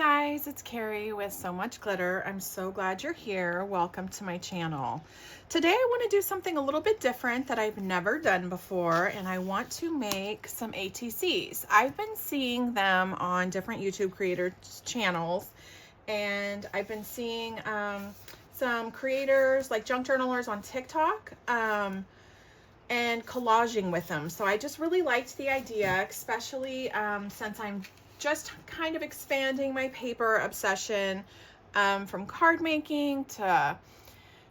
guys, it's Carrie with So Much Glitter. I'm so glad you're here. Welcome to my channel. Today I want to do something a little bit different that I've never done before, and I want to make some ATCs. I've been seeing them on different YouTube creators channels, and I've been seeing some creators like junk journalers on TikTok and collaging with them. So I just really liked the idea, especially since I'm just kind of expanding my paper obsession from card making to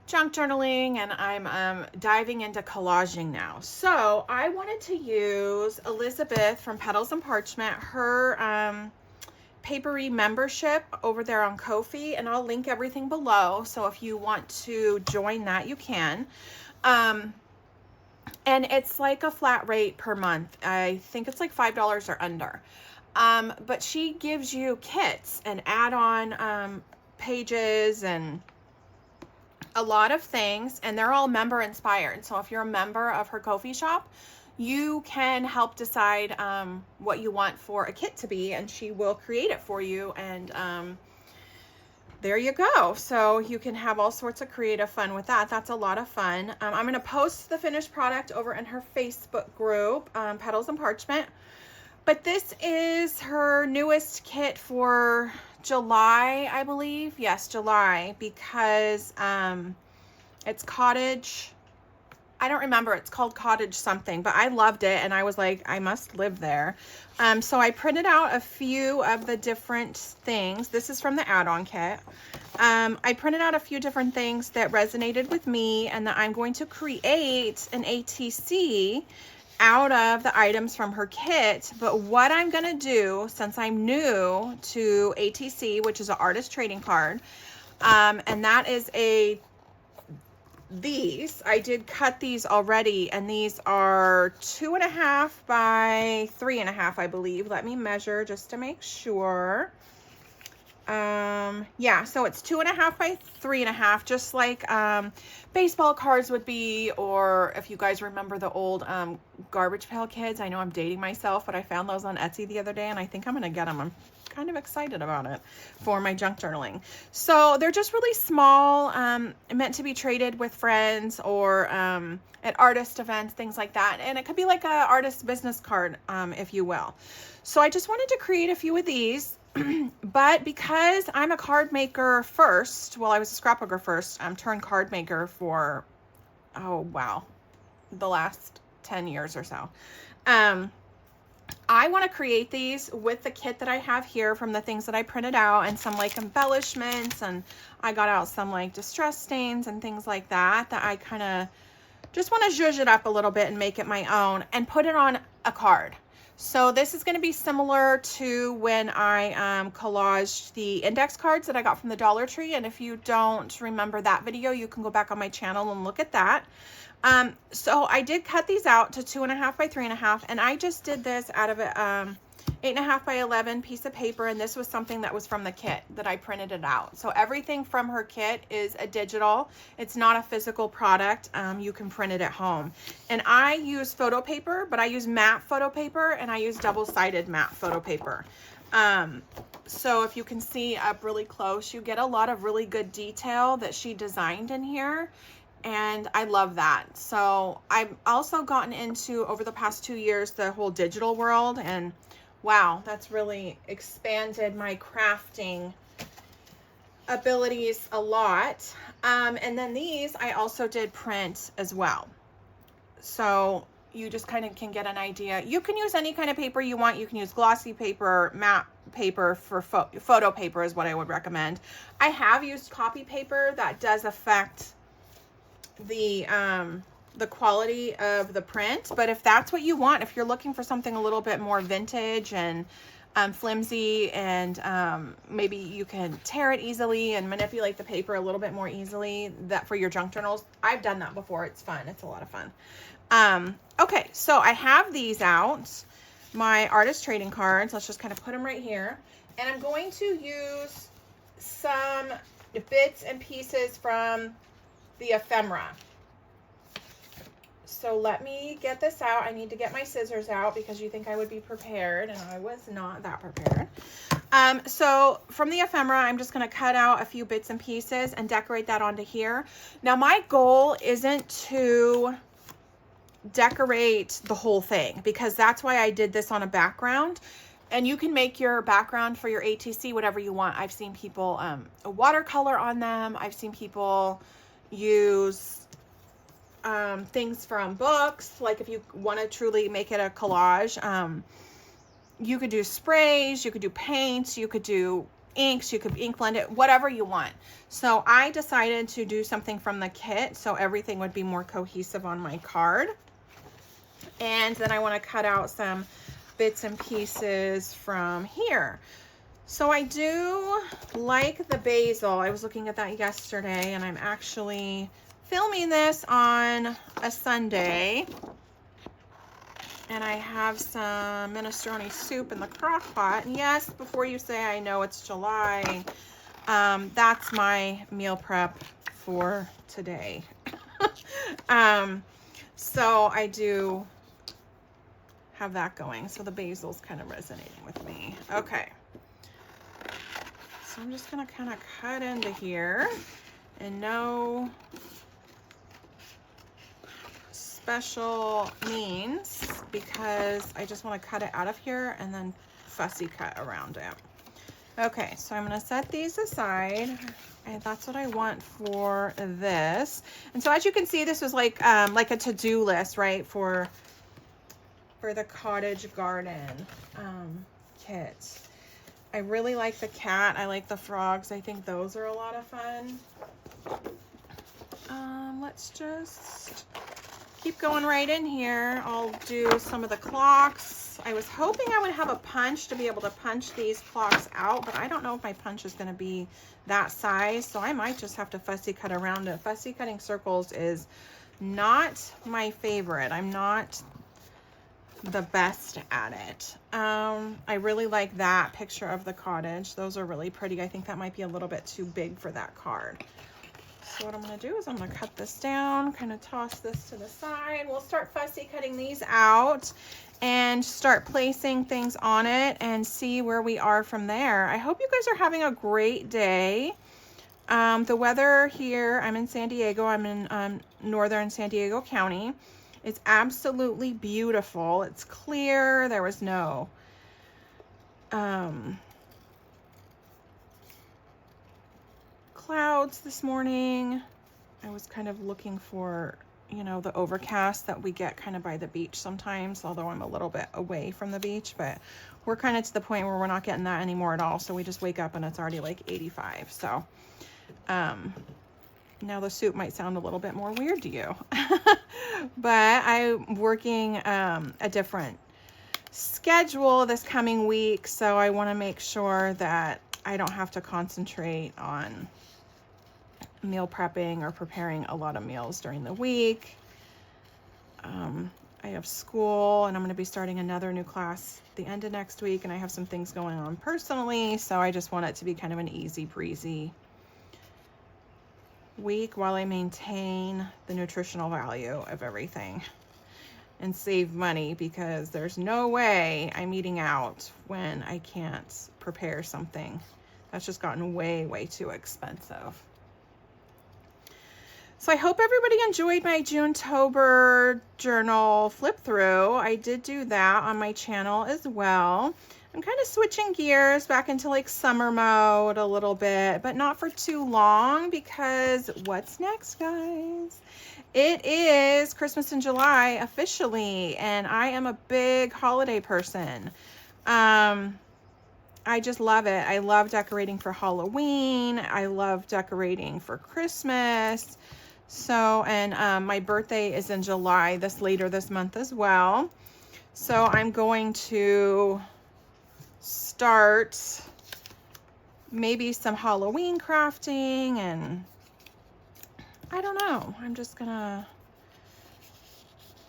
junk journaling, and I'm diving into collaging now. So I wanted to use Elizabeth from Petals and Parchment, her papery membership over there on Ko-fi, and I'll link everything below. So if you want to join that, you can. And it's like a flat rate per month. I think it's like $5 or under. But she gives you kits and add-on pages and a lot of things, and they're all member inspired. So if you're a member of her Ko-fi shop, you can help decide what you want for a kit to be, and she will create it for you. And there you go. So you can have all sorts of creative fun with that. That's a lot of fun. I'm going to post the finished product over in her Facebook group, Petals and Parchment. But this is her newest kit for July, I believe. Yes, July, because it's cottage. I don't remember. It's called cottage something, but I loved it, and I was like, I must live there. So I printed out a few of the different things. This is from the add-on kit. I printed out a few different things that resonated with me, and that I'm going to create an ATC out of the items from her kit. But what I'm gonna do, since I'm new to ATC, which is an artist trading card, and that is these, I did cut these already, and these are 2.5 by 3.5, I believe. Let me measure just to make sure. Yeah, so it's 2.5 by 3.5, just like baseball cards would be, or if you guys remember the old Garbage Pail Kids. I know I'm dating myself, but I found those on Etsy the other day, and I think I'm gonna get them. I'm kind of excited about it for my junk journaling. So they're just really small, meant to be traded with friends or at artist events, things like that. And it could be like a artist business card, if you will. So I just wanted to create a few of these. But because I'm a card maker first, well, I was a scrapbooker first, turned card maker for, oh wow, the last 10 years or so. I want to create these with the kit that I have here from the things that I printed out, and some like embellishments, and I got out some like distress stains and things like that, that I kind of just want to zhuzh it up a little bit and make it my own and put it on a card. So this is going to be similar to when I collaged the index cards that I got from the Dollar Tree. And if you don't remember that video, you can go back on my channel and look at that. So I did cut these out to 2.5 by 3.5, and I just did this out of a 8.5 by 11 piece of paper, and this was something that was from the kit that I printed it out. So everything from her kit is a digital. It's not a physical product. You can print it at home. And I use photo paper, but I use matte photo paper, and I use double-sided matte photo paper. So if you can see up really close, you get a lot of really good detail that she designed in here. And I love that. So I've also gotten into, over the past 2 years, the whole digital world, and wow, that's really expanded my crafting abilities a lot. And then these I also did print as well. So you just kind of can get an idea. You can use any kind of paper you want. You can use glossy paper, matte paper. For photo paper is what I would recommend. I have used copy paper. That does affect the quality of the print, but if that's what you want, if you're looking for something a little bit more vintage and flimsy, and maybe you can tear it easily and manipulate the paper a little bit more easily, that for your junk journals, I've done that before. It's fun. It's a lot of fun. Okay, so I have these out, my artist trading cards. Let's just kind of put them right here, and I'm going to use some bits and pieces from the ephemera. So let me get this out. I need to get my scissors out because you think I would be prepared, and I was not that prepared. So from the ephemera, I'm just going to cut out a few bits and pieces and decorate that onto here. Now my goal isn't to decorate the whole thing, because that's why I did this on a background. And you can make your background for your ATC whatever you want. I've seen people watercolor on them. I've seen people use things from books. Like if you want to truly make it a collage, you could do sprays, you could do paints, you could do inks, you could ink blend it, whatever you want. So I decided to do something from the kit so everything would be more cohesive on my card. And then I want to cut out some bits and pieces from here. So I do like the basil. I was looking at that yesterday, and I'm actually filming this on a Sunday. And I have some minestrone soup in the crock pot. And yes, before you say I know it's July, that's my meal prep for today. So I do have that going. So the basil's kind of resonating with me. Okay. So I'm just gonna kind of cut into here, and no special means, because I just want to cut it out of here and then fussy cut around it. Okay, so I'm going to set these aside, and that's what I want for this. And so as you can see, this was like a to-do list, right, for the cottage garden kit. I really like the cat. I like the frogs. I think those are a lot of fun. Let's just keep going right in here. I'll do some of the clocks. I was hoping I would have a punch to be able to punch these clocks out, but I don't know if my punch is going to be that size, so I might just have to fussy cut around it. Fussy cutting circles is not my favorite. I'm not the best at it. I really like that picture of the cottage. Those are really pretty. I think that might be a little bit too big for that card. So what I'm going to do is I'm going to cut this down, kind of toss this to the side. We'll start fussy cutting these out and start placing things on it and see where we are from there. I hope you guys are having a great day. The weather here, I'm in San Diego. I'm in northern San Diego County. It's absolutely beautiful. It's clear. There was no clouds this morning. I was kind of looking for, you know, the overcast that we get kind of by the beach sometimes, although I'm a little bit away from the beach, but we're kind of to the point where we're not getting that anymore at all. So we just wake up and it's already like 85. So now the soup might sound a little bit more weird to you, but I'm working a different schedule this coming week. So I want to make sure that I don't have to concentrate on meal prepping or preparing a lot of meals during the week. I have school, and I'm going to be starting another new class at the end of next week, and I have some things going on personally, so I just want it to be kind of an easy breezy week while I maintain the nutritional value of everything and save money, because there's no way I'm eating out when I can't prepare something. That's just gotten way, way too expensive. So I hope everybody enjoyed my June-tober journal flip through. I did do that on my channel as well. I'm kind of switching gears back into like summer mode a little bit, but not for too long, because what's next, guys? It is Christmas in July officially, and I am a big holiday person. I just love it. I love decorating for Halloween. I love decorating for Christmas. So, and my birthday is in July, later this month as well. So I'm going to start maybe some Halloween crafting, and I don't know. I'm just gonna,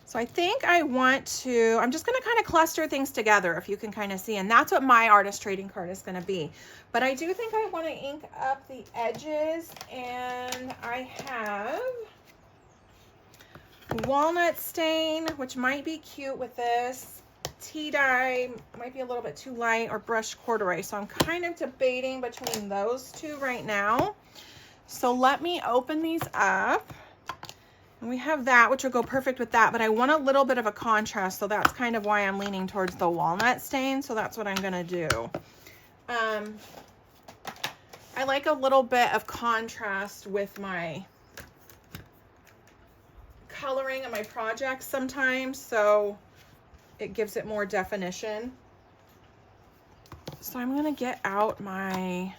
so I think I'm just gonna kind of cluster things together, if you can kind of see, and that's what my artist trading card is gonna be. But I do think I want to ink up the edges, and I have walnut stain, which might be cute with this. tea dye might be a little bit too light, or brushed corduroy. So I'm kind of debating between those two right now. So let me open these up. And we have that, which will go perfect with that, but I want a little bit of a contrast, so that's kind of why I'm leaning towards the walnut stain, so that's what I'm gonna do. I like a little bit of contrast with my coloring of my projects sometimes, so it gives it more definition. So I'm gonna get out my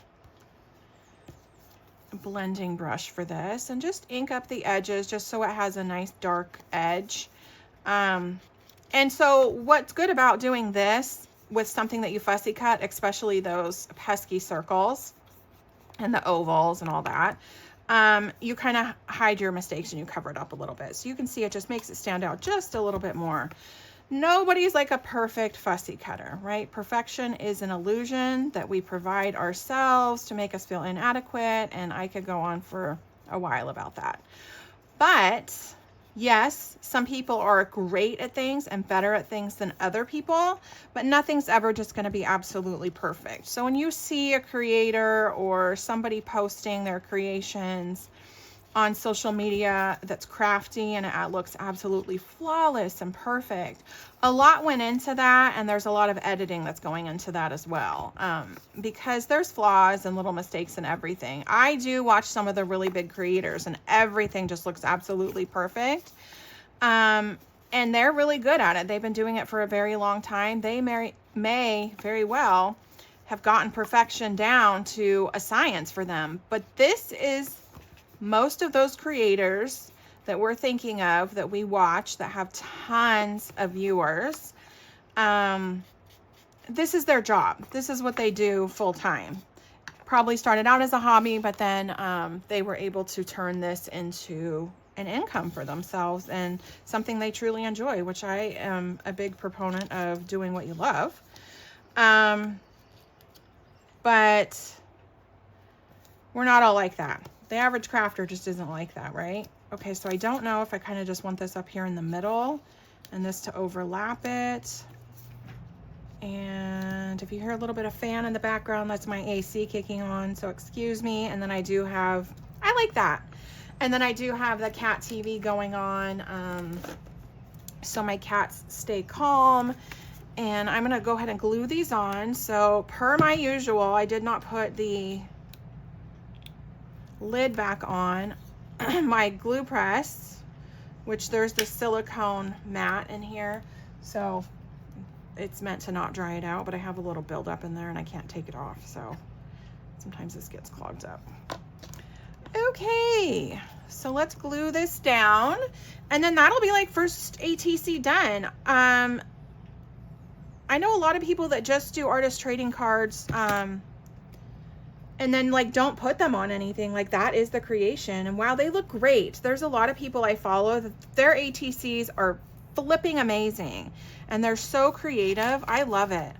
blending brush for this and just ink up the edges just so it has a nice dark edge. And so what's good about doing this with something that you fussy cut, especially those pesky circles and the ovals and all that, you kind of hide your mistakes and you cover it up a little bit. So you can see it just makes it stand out just a little bit more. Nobody's like a perfect fussy cutter, right? Perfection is an illusion that we provide ourselves to make us feel inadequate, and I could go on for a while about that. But yes, some people are great at things and better at things than other people, but nothing's ever just going to be absolutely perfect. So when you see a creator or somebody posting their creations on social media that's crafty and it looks absolutely flawless and perfect, a lot went into that, and there's a lot of editing that's going into that as well, because there's flaws and little mistakes in everything. I do watch some of the really big creators and everything just looks absolutely perfect, and they're really good at it. They've been doing it for a very long time. They may very well have gotten perfection down to a science for them, but this is most of those creators that we're thinking of, that we watch, that have tons of viewers, this is their job. This is what they do full time. Probably started out as a hobby, but then they were able to turn this into an income for themselves and something they truly enjoy, which I am a big proponent of, doing what you love. But we're not all like that. The average crafter just isn't like that, right? Okay, so I don't know if I kind of just want this up here in the middle and this to overlap it. And if you hear a little bit of fan in the background, that's my AC kicking on, so excuse me. And then I do have, I like that. And then I do have the cat TV going on, so my cats stay calm. And I'm gonna go ahead and glue these on. So per my usual, I did not put the lid back on my glue press, which there's the silicone mat in here, so it's meant to not dry it out, but I have a little buildup in there and I can't take it off, so sometimes this gets clogged up. Okay, so let's glue this down, and then that'll be like first ATC done. I know a lot of people that just do artist trading cards, and then like don't put them on anything. Like, that is the creation, and wow, they look great. There's a lot of people I follow that their ATCs are flipping amazing and they're so creative. I love it.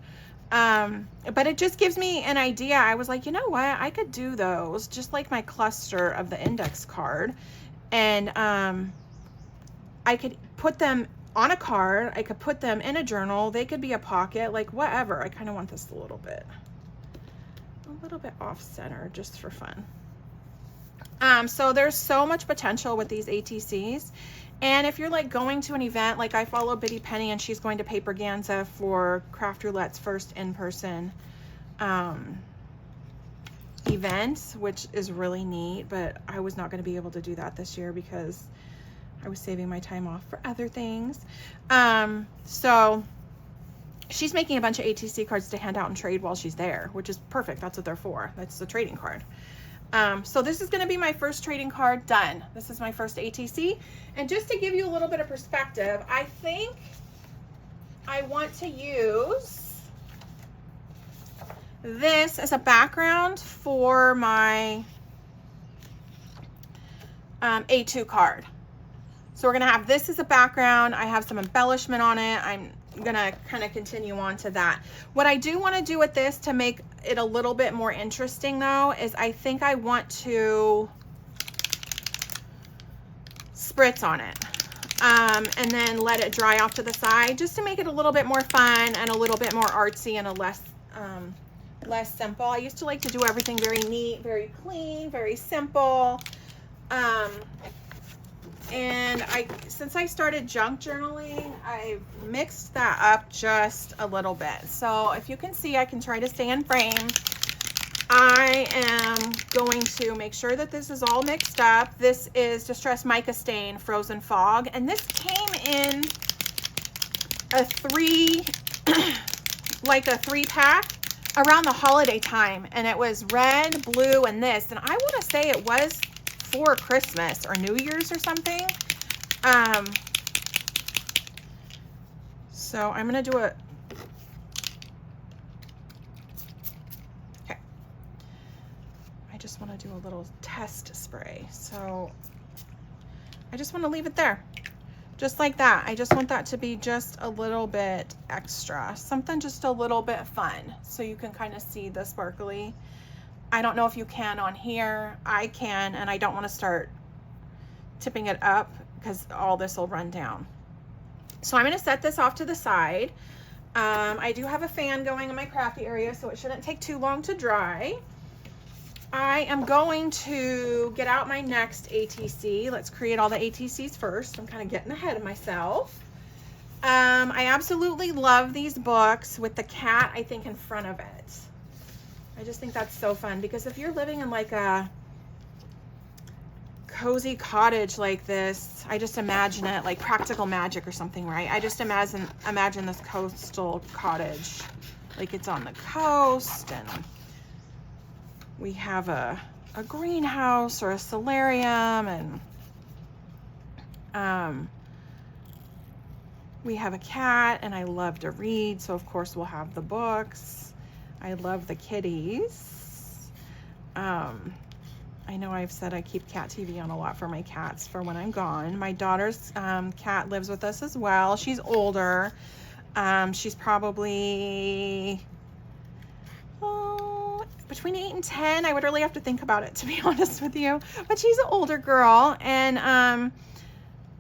But it just gives me an idea. I was like, you know what, I could do those just like my cluster of the index card, and I could put them on a card, I could put them in a journal, they could be a pocket, like whatever. I kind of want this a little bit off center just for fun. So there's so much potential with these ATCs. And if you're like going to an event, like I follow Biddy Penny and she's going to Paperganza for Craft Roulette's first in-person event, which is really neat, but I was not going to be able to do that this year because I was saving my time off for other things. So she's making a bunch of ATC cards to hand out and trade while she's there, which is perfect. That's what they're for. That's the trading card. So this is going to be my first trading card done. This is my first ATC. And just to give you a little bit of perspective, I think I want to use this as a background for my A2 card. So we're going to have this as a background. I have some embellishment on it. I'm gonna kind of continue on to that. What I do want to do with this to make it a little bit more interesting though is I think I want to spritz on it. and then let it dry off to the side just to make it a little bit more fun and a little bit more artsy and a less simple. I used to like to do everything very neat, very clean, very simple. And since I started junk journaling, I've mixed that up just a little bit. So if you can see, I can try to stay in frame. I am going to make sure that this is all mixed up. This is Distress Mica Stain Frozen Fog, and this came in a three pack around the holiday time, and it was red, blue, and this, and I want to say it was for Christmas or New Year's or something. So I'm gonna do it. Okay, I just want to do a little test spray, so I just want to leave it there just like that. I just want that to be just a little bit extra, something just a little bit fun, so you can kind of see the sparkly. I don't know if you can on here. I can, and I don't want to start tipping it up because all this will run down. So I'm going to set this off to the side. I do have a fan going in my crafty area, so it shouldn't take too long to dry. I am going to get out my next ATC. Let's create all the ATCs first. I'm kind of getting ahead of myself. I absolutely love these books with the cat, I think, in front of it. I just think that's so fun, because if you're living in like a cozy cottage like this, I just imagine it like Practical Magic or something, right? I just imagine this coastal cottage, like it's on the coast, and we have a greenhouse or a solarium, and we have a cat, and I love to read, so of course we'll have the books. I love the kitties. I know I've said I keep cat TV on a lot for my cats for when I'm gone. My daughter's cat lives with us as well. She's older. She's probably between 8 and 10. I would really have to think about it, to be honest with you. But she's an older girl, and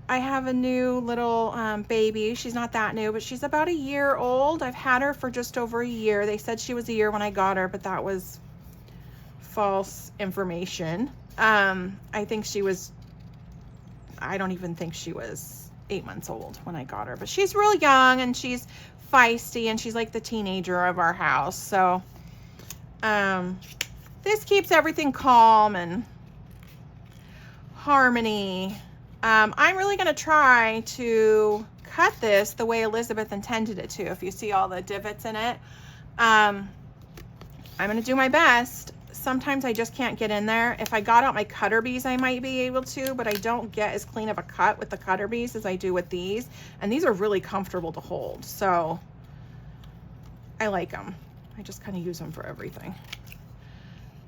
I have a new little baby. She's not that new, but she's about a year old. I've had her for just over a year. They said she was a year when I got her, but that was false information. I think she was, I don't even think she was 8 months old when I got her, but she's real young, and she's feisty, and she's like the teenager of our house. So this keeps everything calm and harmony. I'm really going to try to cut this the way Elizabeth intended it to. If you see all the divots in it, I'm going to do my best. Sometimes I just can't get in there. If I got out my cutter bees, I might be able to, but I don't get as clean of a cut with the cutter bees as I do with these. And these are really comfortable to hold, so I like them. I just kind of use them for everything.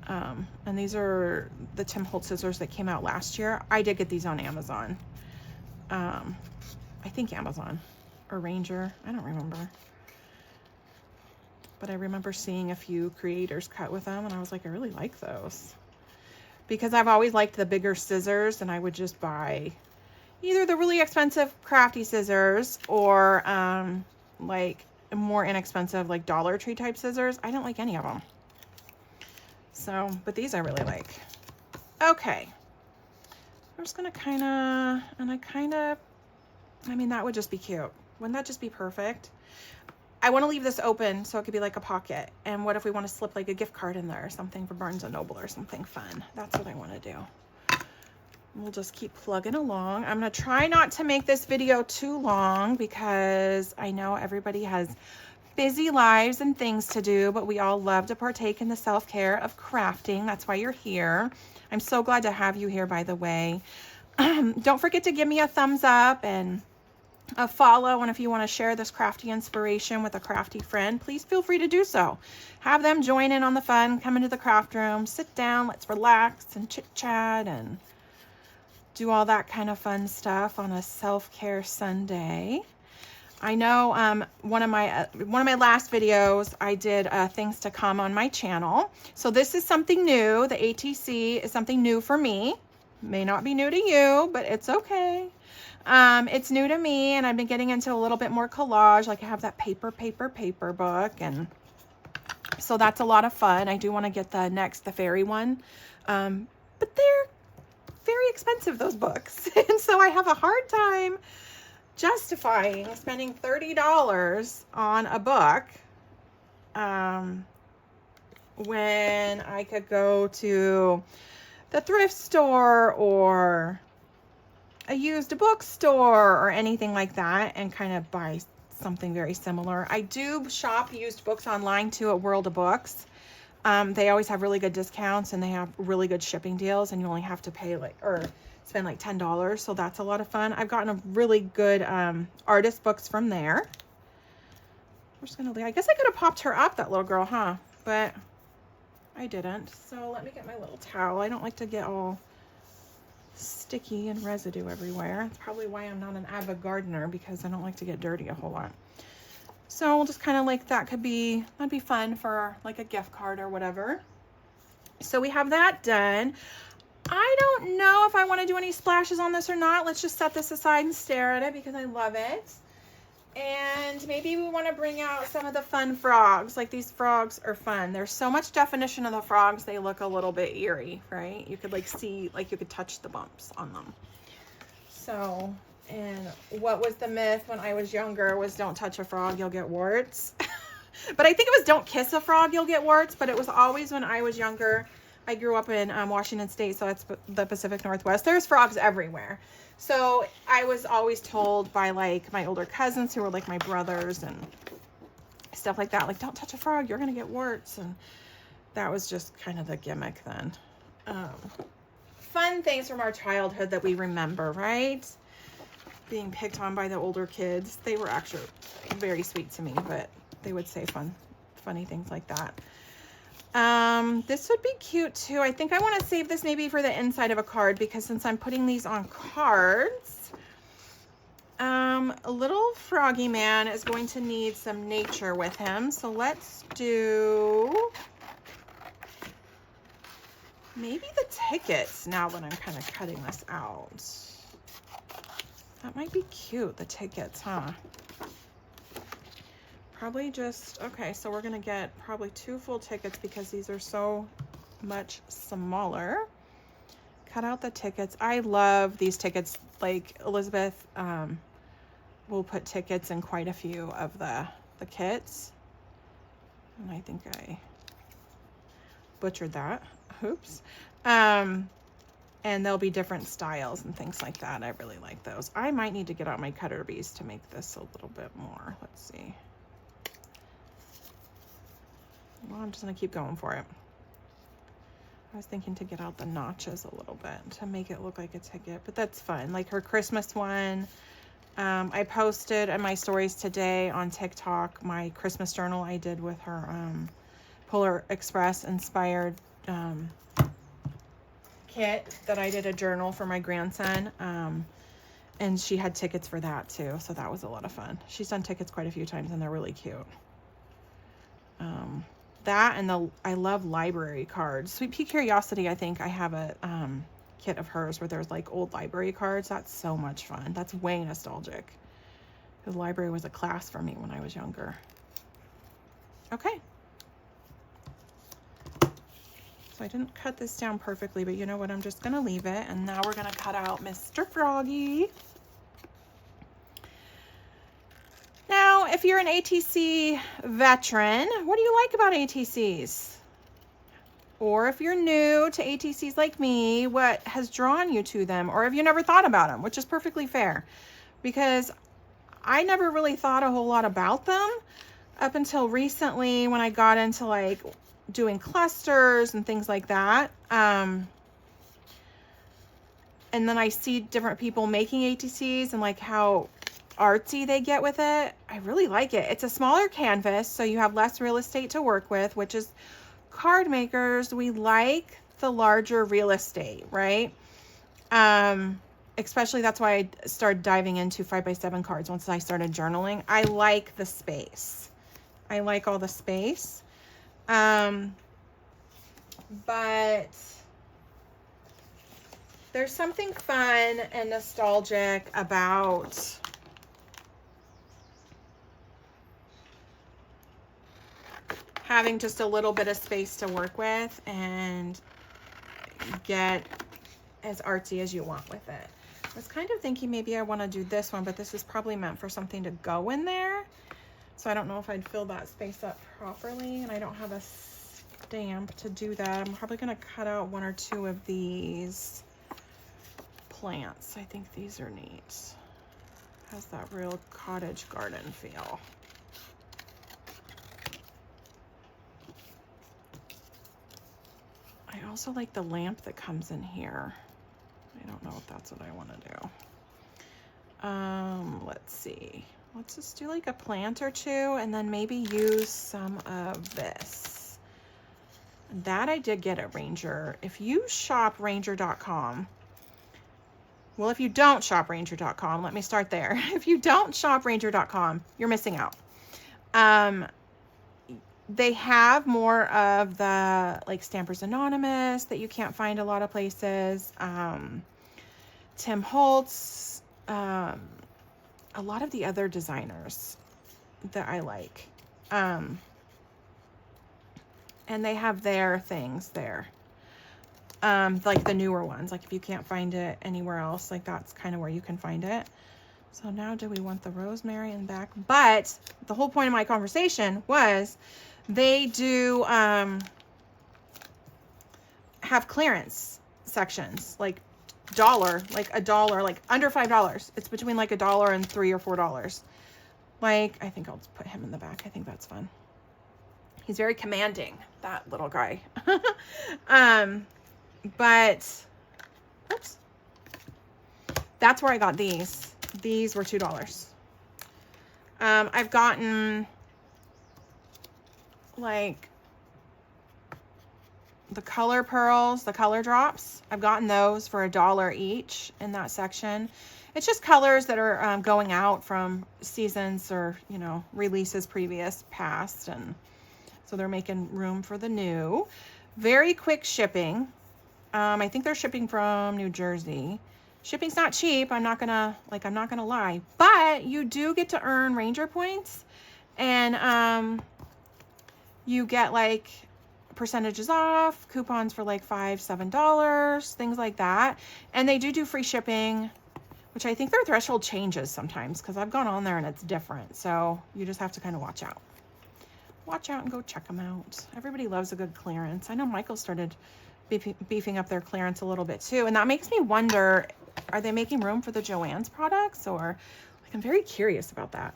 And these are the Tim Holtz scissors that came out last year. I did get these on Amazon. I think Amazon or Ranger, I don't remember. But I remember seeing a few creators cut with them, and I was like, I really like those. Because I've always liked the bigger scissors, and I would just buy either the really expensive crafty scissors or like more inexpensive like Dollar Tree type scissors. I don't like any of them. So, but these I really like. Okay. I'm just gonna I mean, that would just be cute. Wouldn't that just be perfect? I want to leave this open so it could be like a pocket. And what if we want to slip like a gift card in there or something for Barnes & Noble or something fun? That's what I want to do. We'll just keep plugging along. I'm going to try not to make this video too long because I know everybody has busy lives and things to do, but we all love to partake in the self-care of crafting. That's why you're here. I'm so glad to have you here, by the way. Don't forget to give me a thumbs up and a follow, and if you want to share this crafty inspiration with a crafty friend, please feel free to do so. Have them join in on the fun, come into the craft room, sit down, let's relax and chit chat and do all that kind of fun stuff on a self-care Sunday. I know one of my last videos I did things to come on my channel. So this is something new. The ATC is something new for me. May not be new to you, but it's okay. It's new to me, and I've been getting into a little bit more collage. Like I have that paper book, and so that's a lot of fun. I do want to get the fairy one, but they're very expensive, those books. And so I have a hard time justifying spending $30 on a book when I could go to the thrift store or a used bookstore or anything like that and kind of buy something very similar. I do shop used books online too at World of Books. They always have really good discounts, and they have really good shipping deals, and you only have to pay spend like $10. So that's a lot of fun. I've gotten a really good artist books from there. We're just gonna leave. I guess I could have popped her up, that little girl, huh? But I didn't. So let me get my little towel. I don't like to get all sticky and residue everywhere. That's probably why I'm not an avid gardener, because I don't like to get dirty a whole lot. So we'll just kind of like, that'd be fun for like a gift card or whatever. So we have that done. I don't know if I want to do any splashes on this or not. Let's just set this aside and stare at it because I love it. And maybe we want to bring out some of the fun frogs. Like, these frogs are fun. There's so much definition of the frogs, they look a little bit eerie, right? You could like see, like you could touch the bumps on them. So, and what was the myth when I was younger was don't touch a frog, you'll get warts. But I think it was don't kiss a frog, you'll get warts. But it was always when I was younger. I grew up in Washington State, so that's the Pacific Northwest. There's frogs everywhere. So I was always told by like my older cousins who were like my brothers and stuff like that, like, don't touch a frog, you're gonna get warts. And that was just kind of the gimmick then. Fun things from our childhood that we remember, right? Being picked on by the older kids. They were actually very sweet to me, but they would say funny things like that. This would be cute too. I think I want to save this maybe for the inside of a card, because since I'm putting these on cards, a little froggy man is going to need some nature with him. So let's do maybe the tickets now that I'm kind of cutting this out. That might be cute, the tickets, huh? Probably just, okay, so we're gonna get probably 2 full tickets because these are so much smaller. Cut out the tickets. I love these tickets. Like, Elizabeth will put tickets in quite a few of the kits. And I think I butchered that. Oops. And there'll be different styles and things like that. I really like those. I might need to get out my cutter bees to make this a little bit more. Let's see. Well, I'm just gonna keep going for it. I was thinking to get out the notches a little bit to make it look like a ticket, but that's fun. Like her Christmas one, I posted in my stories today on TikTok my Christmas journal I did with her Polar Express inspired kit that I did a journal for my grandson. And she had tickets for that too, so that was a lot of fun. She's done tickets quite a few times and they're really cute. That and I love library cards. Sweet Pea Curiosity, I think I have a kit of hers where there's like old library cards. That's so much fun. That's way nostalgic. The library was a class for me when I was younger. Okay. So I didn't cut this down perfectly, but you know what? I'm just gonna leave it. And now we're gonna cut out Mr. Froggy. Now, if you're an ATC veteran, what do you like about ATCs? Or if you're new to ATCs like me, what has drawn you to them? Or have you never thought about them, which is perfectly fair. Because I never really thought a whole lot about them up until recently when I got into like doing clusters and things like that. And then I see different people making ATCs and like how artsy they get with it. I really like it. It's a smaller canvas, so you have less real estate to work with, which is card makers. We like the larger real estate, right? Especially that's why I started diving into 5x7 cards once I started journaling. I like the space. I like all the space. But There's something fun and nostalgic about having just a little bit of space to work with and get as artsy as you want with it. I was kind of thinking maybe I want to do this one, but this is probably meant for something to go in there. So I don't know if I'd fill that space up properly, and I don't have a stamp to do that. I'm probably going to cut out 1 or 2 of these plants. I think these are neat. Has that real cottage garden feel. I also like the lamp that comes in here. I don't know if that's what I want to do. Let's see. Let's just do like a plant or 2 and then maybe use some of this. That I did get at Ranger. If you shop Ranger.com, well, if you don't shop Ranger.com, let me start there. If you don't shop Ranger.com, you're missing out. They have more of the like Stampers Anonymous that you can't find a lot of places. Tim Holtz, a lot of the other designers that I like. And they have their things there. Like the newer ones, like if you can't find it anywhere else, like that's kind of where you can find it. So now do we want the rosemary in the back? But the whole point of my conversation was they do have clearance sections, like $1, like $1, like under $5. It's between like $1 and $3 or $4. Like, I think I'll just put him in the back. I think that's fun. He's very commanding, that little guy. But, oops. That's where I got these. These were $2. I've gotten like the color pearls, the color drops. I've gotten those for $1 each in that section. It's just colors that are going out from seasons or, you know, releases past. And so they're making room for the new. Very quick shipping. I think they're shipping from New Jersey. Shipping's not cheap. I'm not gonna lie, but you do get to earn Ranger points, and you get like percentages off, coupons for like $5, $7, things like that. And they do free shipping, which I think their threshold changes sometimes because I've gone on there and it's different. So you just have to kind of watch out. Watch out and go check them out. Everybody loves a good clearance. I know Michael started beefing up their clearance a little bit too. And that makes me wonder, are they making room for the Joann's products? Or like, I'm very curious about that.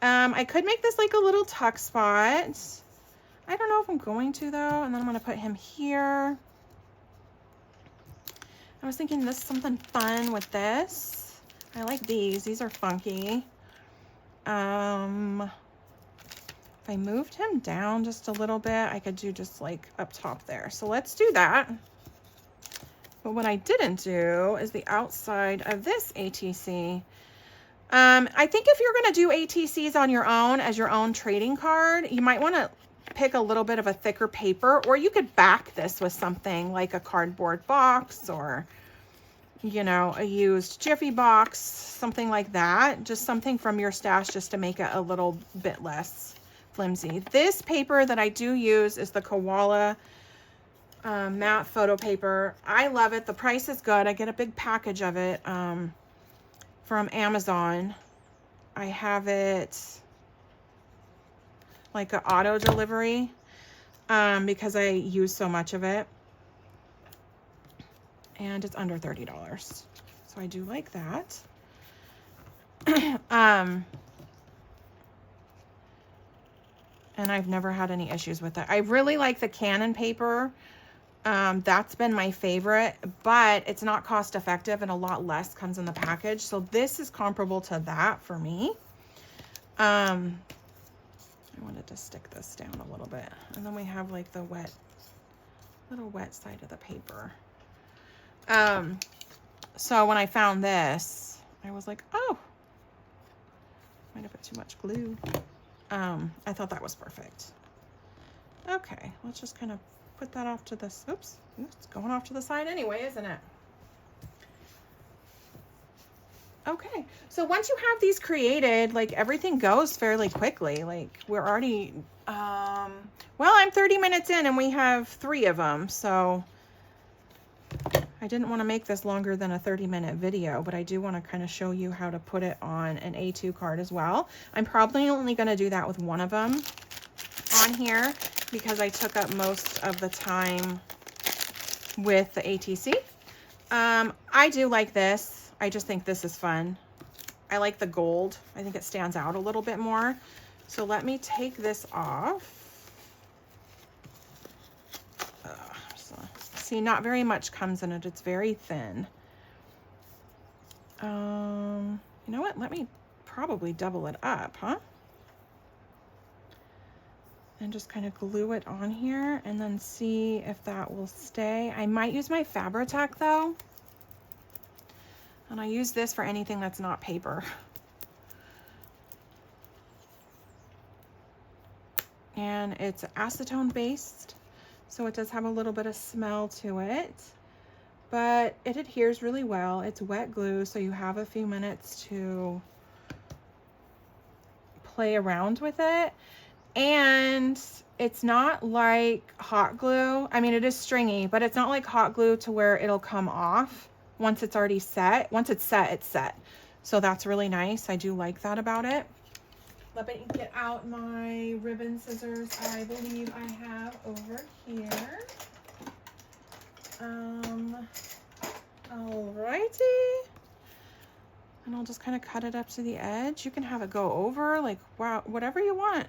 I could make this like a little tuck spot. I don't know if I'm going to though. And then I'm going to put him here. I was thinking this is something fun with this. I like these. These are funky. If I moved him down just a little bit, I could do just like up top there. So let's do that. But what I didn't do is the outside of this ATC. I think if you're going to do ATCs on your own as your own trading card, you might want to pick a little bit of a thicker paper, or you could back this with something like a cardboard box or, you know, a used Jiffy box, something like that. Just something from your stash just to make it a little bit less flimsy. This paper that I do use is the Koala matte photo paper. I love it. The price is good. I get a big package of it from Amazon. I have it like an auto delivery because I use so much of it. And it's under $30. So I do like that. And I've never had any issues with it. I really like the Canon paper. That's been my favorite, but it's not cost effective and a lot less comes in the package. So this is comparable to that for me. I wanted to stick this down a little bit. And then we have like the little wet side of the paper. So when I found this, I was like, oh, might have put too much glue. I thought that was perfect. Okay, let's just kind of put that off to this. Oops, it's going off to the side anyway, isn't it? Okay, so once you have these created, like everything goes fairly quickly. Like we're already, well, I'm 30 minutes in and we have 3 of them. So I didn't want to make this longer than a 30-minute video, but I do want to kind of show you how to put it on an A2 card as well. I'm probably only going to do that with one of them on here because I took up most of the time with the ATC. I do like this. I just think this is fun. I like the gold. I think it stands out a little bit more. So let me take this off. See, not very much comes in it. It's very thin. You know what? Let me probably double it up, huh? And just kind of glue it on here and then see if that will stay. I might use my Fabri-Tac though. And I use this for anything that's not paper. And it's acetone based, so it does have a little bit of smell to it, but it adheres really well. It's wet glue, so you have a few minutes to play around with it. And it's not like hot glue. I mean, it is stringy, but it's not like hot glue to where it'll come off once it's already set. Once it's set, it's set. So that's really nice. I do like that about it. Let me get out my ribbon scissors I believe I have over here. Alrighty. And I'll just kind of cut it up to the edge. You can have it go over, like, wow, whatever you want.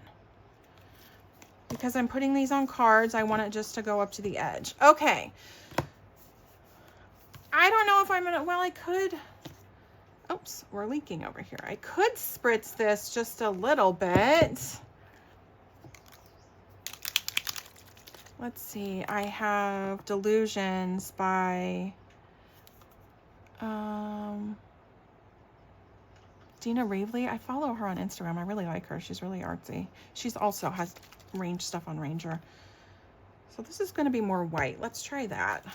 Because I'm putting these on cards, I want it just to go up to the edge. Okay. I don't know if I'm gonna, well, I could, oops, we're leaking over here. I could spritz this just a little bit. Let's see, I have Delusions by Dina Ravely. I follow her on Instagram. I really like her. She's really artsy. She's also has range stuff on Ranger. So this is going to be more white. Let's try that.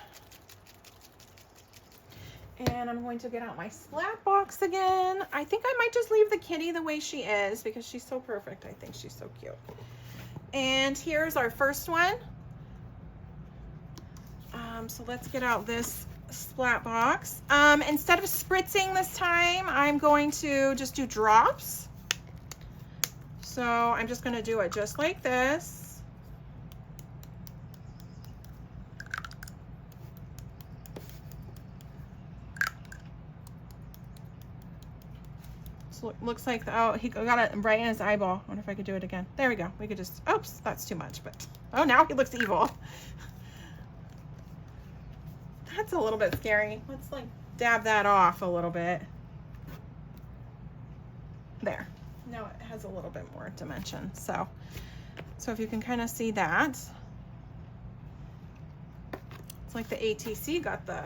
And I'm going to get out my splat box again. I think I might just leave the kitty the way she is because she's so perfect. I think she's so cute. And here's our first one. So let's get out this splat box. Instead of spritzing this time, I'm going to just do drops. So I'm just going to do it just like this. So it looks like, oh, he got it right in his eyeball. I wonder if I could do it again. There we go. We could just, oops, that's too much, but, oh, now he looks evil. That's a little bit scary. Let's like dab that off a little bit. There. Now it has a little bit more dimension. So if you can kind of see that, it's like the ATC got the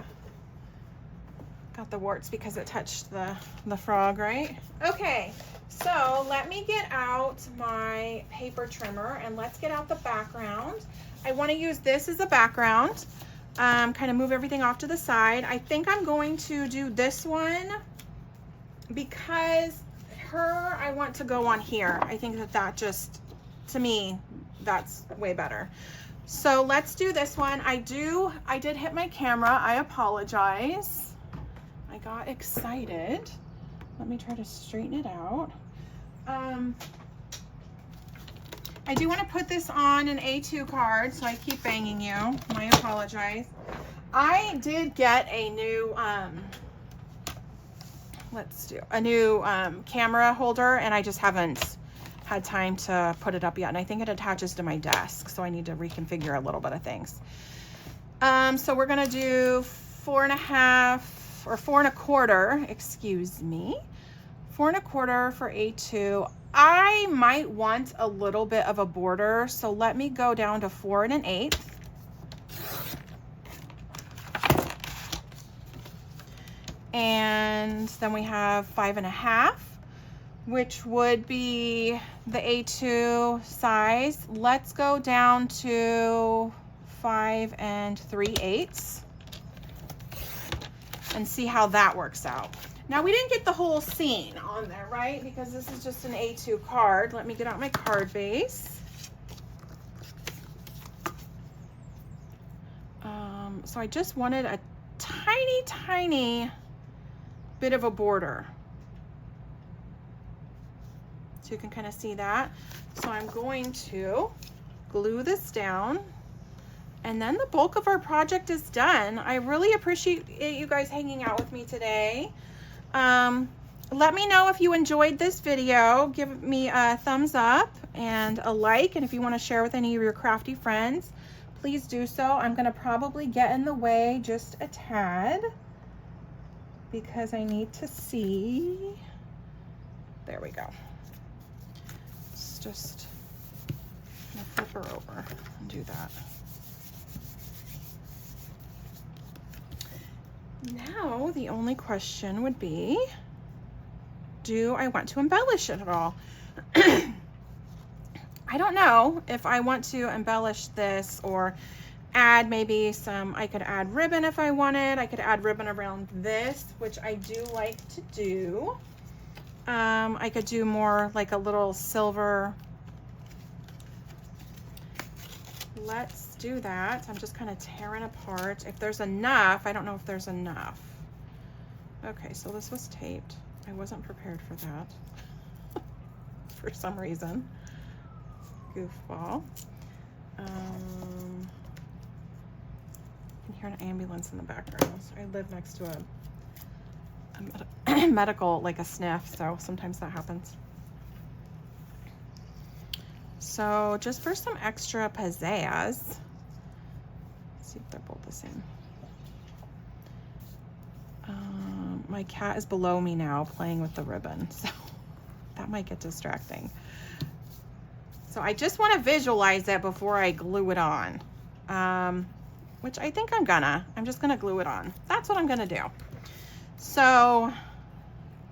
warts because it touched the frog, right? Okay, so let me get out my paper trimmer and let's get out the background. I want to use this as a background. Kind of move everything off to the side. I think I'm going to do this one because I want to go on here. I think that just, to me, that's way better. So let's do this one. I did hit my camera. I apologize. I got excited. Let me try to straighten it out. I do want to put this on an A2 card, so I keep banging you. I apologize. I did get a new, camera holder, and I just haven't had time to put it up yet. And I think it attaches to my desk, so I need to reconfigure a little bit of things. So we're gonna do 4.5 or 4 1/4, excuse me, 4 1/4 for A2. I might want a little bit of a border, so let me go down to 4 1/8. And then we have 5 1/2, which would be the A2 size. Let's go down to 5 3/8 and see how that works out. Now we didn't get the whole scene on there, right? Because this is just an A2 card. Let me get out my card base. So I just wanted a tiny, tiny bit of a border. So you can kind of see that. So I'm going to glue this down, and then the bulk of our project is done. I really appreciate you guys hanging out with me today. Let me know if you enjoyed this video. Give me a thumbs up and a like, and if you want to share with any of your crafty friends, please do so. I'm going to probably get in the way just a tad because I need to see. There we go. It's just gonna flip her over and do that. Now the only question would be, do I want to embellish it at all? I don't know if I want to embellish this or add maybe some, I could add ribbon if I wanted. I could add ribbon around this, which I do like to do. I could do more like a little silver. Let's do that. I'm just kind of tearing apart. If there's enough, I don't know if there's enough. Okay, so this was taped. I wasn't prepared for that for some reason. Goofball. I can hear an ambulance in the background. I live next to a medical, like a sniff, so sometimes that happens. So just for some extra pizzazz, let's see if they're both the same. My cat is below me now playing with the ribbon, so that might get distracting. So I just want to visualize it before I glue it on, which I think I'm just gonna glue it on. That's what I'm gonna do. So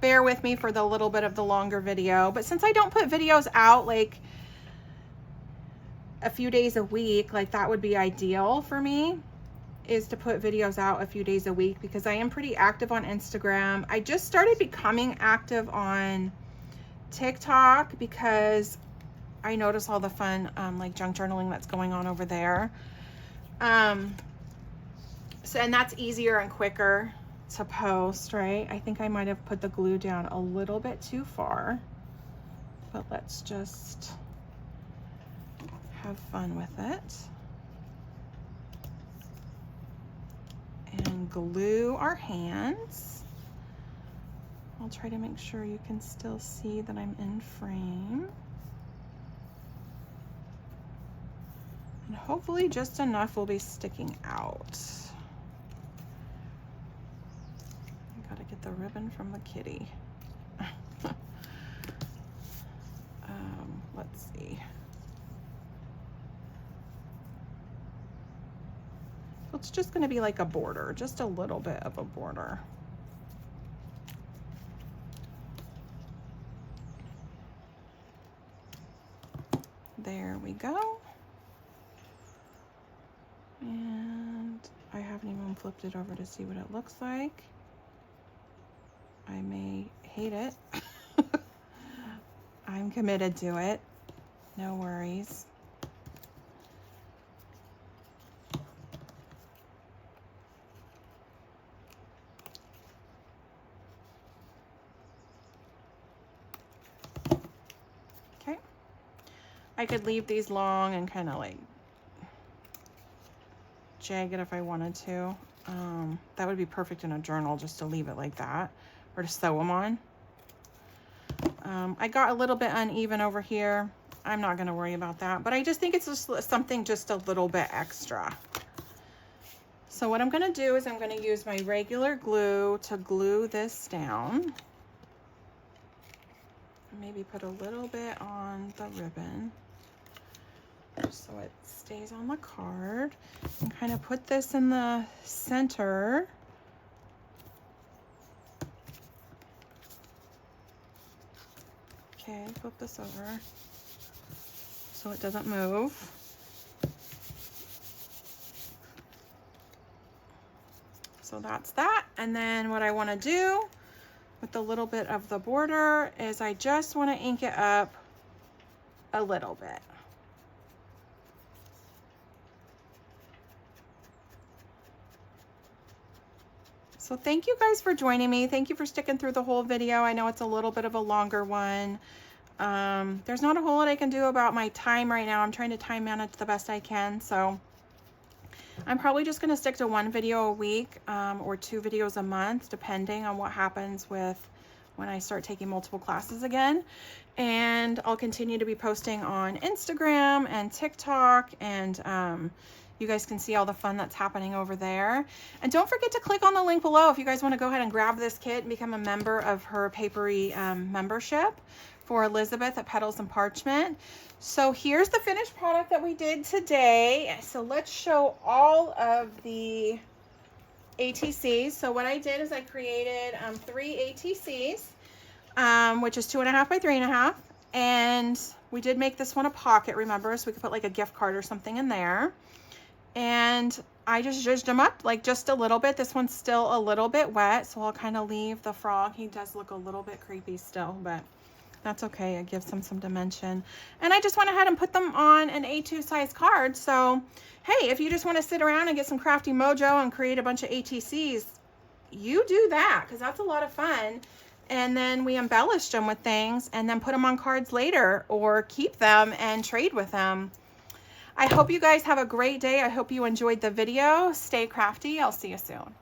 bear with me for the little bit of the longer video, but since I don't put videos out like a few days a week, like that would be ideal for me, is to put videos out a few days a week, because I am pretty active on Instagram. I just started becoming active on TikTok because I notice all the fun like junk journaling that's going on over there. So, and that's easier and quicker to post, right? I think I might have put the glue down a little bit too far, but let's just have fun with it and glue our hands. I'll try to make sure you can still see that I'm in frame. And hopefully just enough will be sticking out. I gotta get the ribbon from the kitty. Let's see. So it's just gonna be like a border, just a little bit of a border. There we go. And I haven't even flipped it over to see what it looks like. I may hate it. I'm committed to it. No worries. Okay. I could leave these long and kind of like jagged if I wanted to. That would be perfect in a journal, just to leave it like that, or to sew them on. I got a little bit uneven over here. I'm not going to worry about that, but I just think it's just something just a little bit extra. So what I'm going to do is I'm going to use my regular glue to glue this down. Maybe put a little bit on the ribbon just so it stays on the card, and kind of put this in the center. Okay, flip this over so it doesn't move. So that's that. And then what I want to do with a little bit of the border is I just want to ink it up a little bit. So thank you guys for joining me. Thank you for sticking through the whole video. I know it's a little bit of a longer one. There's not a whole lot I can do about my time right now. I'm trying to time manage the best I can. So I'm probably just going to stick to 1 video a week or 2 videos a month, depending on what happens with when I start taking multiple classes again. And I'll continue to be posting on Instagram and TikTok, and you guys can see all the fun that's happening over there. And don't forget to click on the link below if you guys want to go ahead and grab this kit and become a member of her papery membership for Elizabeth at Petals and Parchment. So here's the finished product that we did today. So let's show all of the ATCs. So what I did is I created 3 ATCs, which is 2.5 by 3.5. And we did make this one a pocket, remember, so we could put like a gift card or something in there. And I just zhuzhed them up like just a little bit. This one's still a little bit wet, so I'll kind of leave the frog. He does look a little bit creepy still, but that's okay. It gives them some dimension. And I just went ahead and put them on an A2 size card. So, hey, if you just want to sit around and get some crafty mojo and create a bunch of ATCs, you do that, because that's a lot of fun. And then we embellished them with things and then put them on cards later, or keep them and trade with them. I hope you guys have a great day. I hope you enjoyed the video. Stay crafty. I'll see you soon.